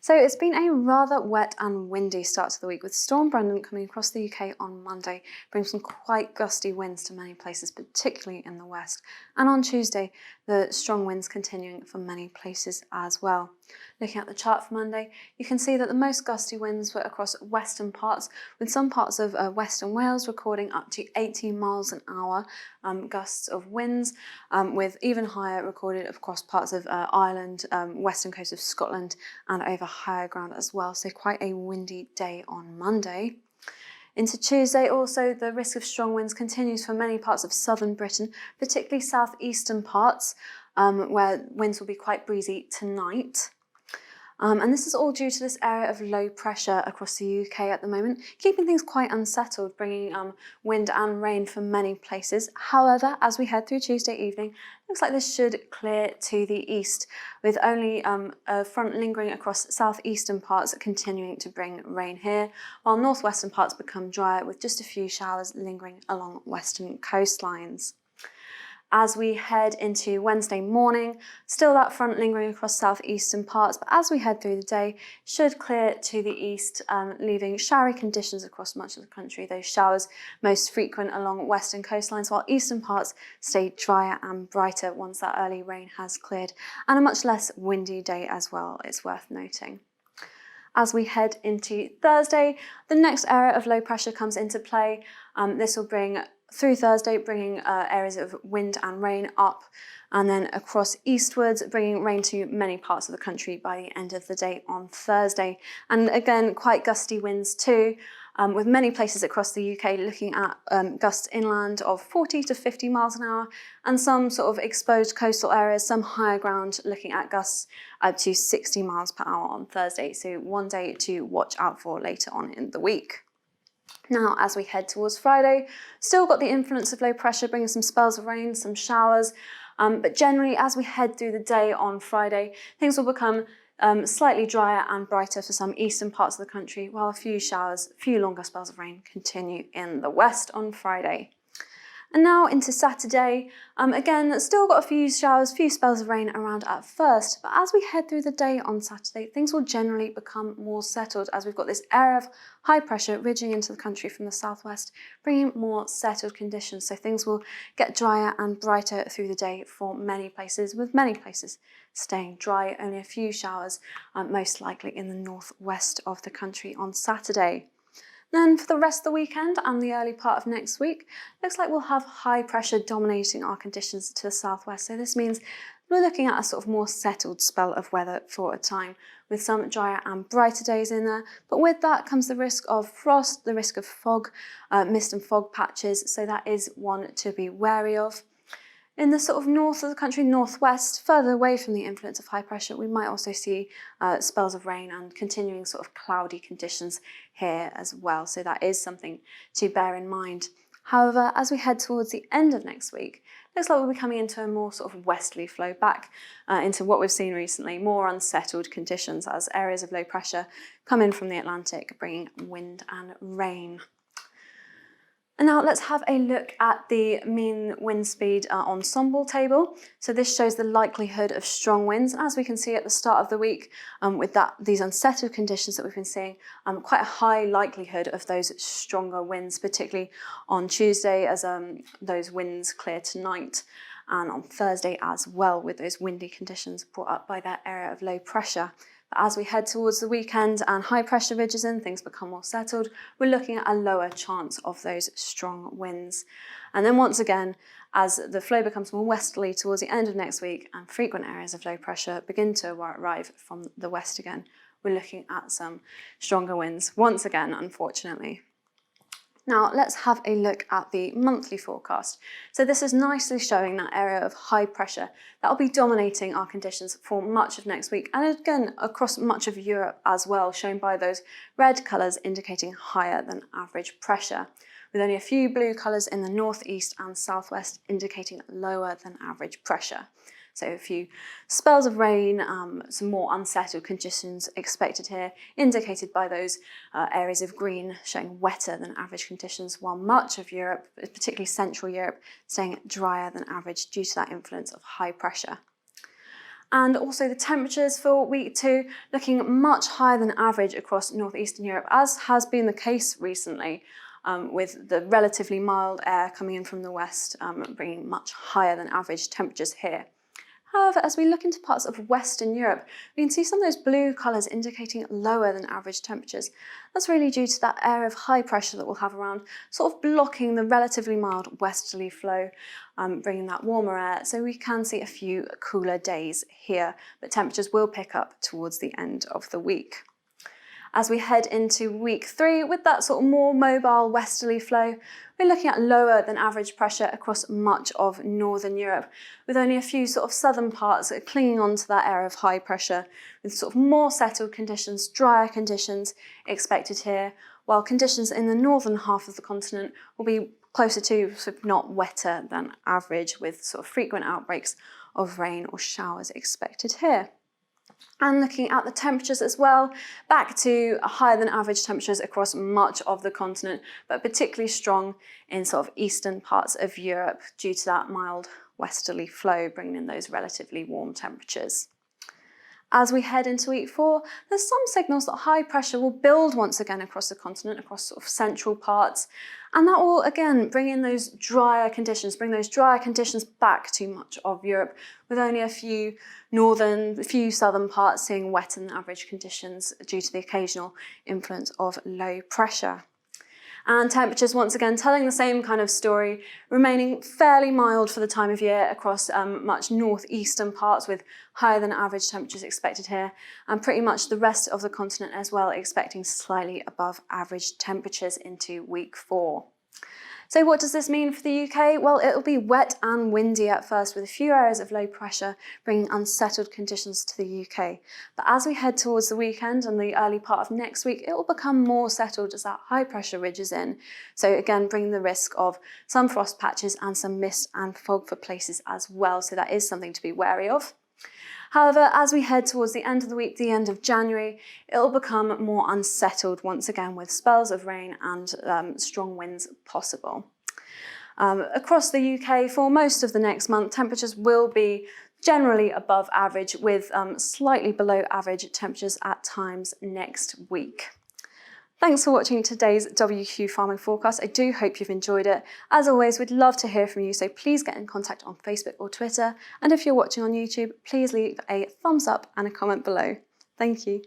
So it's been a rather wet and windy start to the week, with Storm Brendan coming across the UK on Monday, bringing some quite gusty winds to many places, particularly in the west. And on Tuesday, the strong winds continuing for many places as well. Looking at the chart for Monday, you can see that the most gusty winds were across western parts, with some parts of western Wales recording up to 80 miles an hour gusts of winds, with even higher recorded across parts of Ireland, western coast of Scotland, and over higher ground as well. So quite a windy day on Monday. Into Tuesday also, the risk of strong winds continues for many parts of southern Britain, particularly southeastern parts, where winds will be quite breezy tonight. And this is all due to this area of low pressure across the UK at the moment, keeping things quite unsettled, bringing wind and rain for many places. However, as we head through Tuesday evening, looks like this should clear to the east, with only a front lingering across southeastern parts continuing to bring rain here, while northwestern parts become drier with just a few showers lingering along western coastlines. As we head into Wednesday morning, still that front lingering across southeastern parts, but as we head through the day, should clear to the east, leaving showery conditions across much of the country. Those showers most frequent along western coastlines, while eastern parts stay drier and brighter once that early rain has cleared, and a much less windy day as well, it's worth noting. As we head into Thursday, the next area of low pressure comes into play. This will bring through Thursday, bringing areas of wind and rain up, and then across eastwards, bringing rain to many parts of the country by the end of the day on Thursday. And again, quite gusty winds too, with many places across the UK looking at gusts inland of 40 to 50 miles an hour, and some sort of exposed coastal areas, some higher ground looking at gusts up to 60 miles per hour on Thursday. So one day to watch out for later on in the week. Now, as we head towards Friday, still got the influence of low pressure, bringing some spells of rain, some showers, but generally as we head through the day on Friday, things will become slightly drier and brighter for some eastern parts of the country, while a few showers, a few longer spells of rain continue in the west on Friday. And now into Saturday, again, still got a few showers, few spells of rain around at first, but as we head through the day on Saturday, things will generally become more settled, as we've got this area of high pressure ridging into the country from the southwest, bringing more settled conditions. So things will get drier and brighter through the day for many places, with many places staying dry, only a few showers, most likely in the northwest of the country on Saturday. Then for the rest of the weekend and the early part of next week, looks like we'll have high pressure dominating our conditions to the southwest. So this means we're looking at a sort of more settled spell of weather for a time, with some drier and brighter days in there. But with that comes the risk of frost, the risk of fog, mist and fog patches. So that is one to be wary of. In the sort of north of the country, northwest, further away from the influence of high pressure, we might also see spells of rain and continuing sort of cloudy conditions here as well. So that is something to bear in mind. However, as we head towards the end of next week, looks like we'll be coming into a more sort of westerly flow back into what we've seen recently, more unsettled conditions as areas of low pressure come in from the Atlantic, bringing wind and rain. And now let's have a look at the mean wind speed ensemble table. So this shows the likelihood of strong winds. And as we can see at the start of the week, with these unsettled conditions that we've been seeing, quite a high likelihood of those stronger winds, particularly on Tuesday as those winds clear tonight, and on Thursday as well, with those windy conditions brought up by that area of low pressure. But as we head towards the weekend and high pressure ridges in, things become more settled, we're looking at a lower chance of those strong winds. And then once again, as the flow becomes more westerly towards the end of next week and frequent areas of low pressure begin to arrive from the west again, we're looking at some stronger winds once again, unfortunately. Now let's have a look at the monthly forecast. So this is nicely showing that area of high pressure that will be dominating our conditions for much of next week, and again across much of Europe as well, shown by those red colours indicating higher than average pressure, with only a few blue colours in the northeast and southwest indicating lower than average pressure. So a few spells of rain, some more unsettled conditions expected here, indicated by those areas of green showing wetter than average conditions, while much of Europe, particularly Central Europe, staying drier than average due to that influence of high pressure. And also the temperatures for week 2 looking much higher than average across northeastern Europe, as has been the case recently, with the relatively mild air coming in from the west, bringing much higher than average temperatures here. However, as we look into parts of Western Europe, we can see some of those blue colours indicating lower than average temperatures. That's really due to that area of high pressure that we'll have around, sort of blocking the relatively mild westerly flow, bringing that warmer air. So we can see a few cooler days here, but temperatures will pick up towards the end of the week. As we head into week 3, with that sort of more mobile westerly flow, we're looking at lower than average pressure across much of northern Europe, with only a few sort of southern parts clinging on to that area of high pressure, with sort of more settled conditions, drier conditions expected here, while conditions in the northern half of the continent will be closer to, sort of not wetter than average, with sort of frequent outbreaks of rain or showers expected here. And looking at the temperatures as well, back to higher than average temperatures across much of the continent, but particularly strong in sort of eastern parts of Europe due to that mild westerly flow, bringing in those relatively warm temperatures. As we head into week 4, there's some signals that high pressure will build once again across the continent, across sort of central parts, and that will again bring in those drier conditions, back to much of Europe, with only a few southern parts seeing wetter than average conditions due to the occasional influence of low pressure. And temperatures once again telling the same kind of story, remaining fairly mild for the time of year across much northeastern parts, with higher than average temperatures expected here, and pretty much the rest of the continent as well expecting slightly above average temperatures into week 4. So what does this mean for the UK? Well, it'll be wet and windy at first, with a few areas of low pressure bringing unsettled conditions to the UK. But as we head towards the weekend and the early part of next week, it will become more settled as that high pressure ridge is in. So again, bringing the risk of some frost patches and some mist and fog for places as well. So that is something to be wary of. However, as we head towards the end of the week, the end of January, it'll become more unsettled once again, with spells of rain and strong winds possible. Across the UK, for most of the next month, temperatures will be generally above average, with slightly below average temperatures at times next week. Thanks for watching today's WQ Farming Forecast. I do hope you've enjoyed it. As always, we'd love to hear from you, so please get in contact on Facebook or Twitter. And if you're watching on YouTube, please leave a thumbs up and a comment below. Thank you.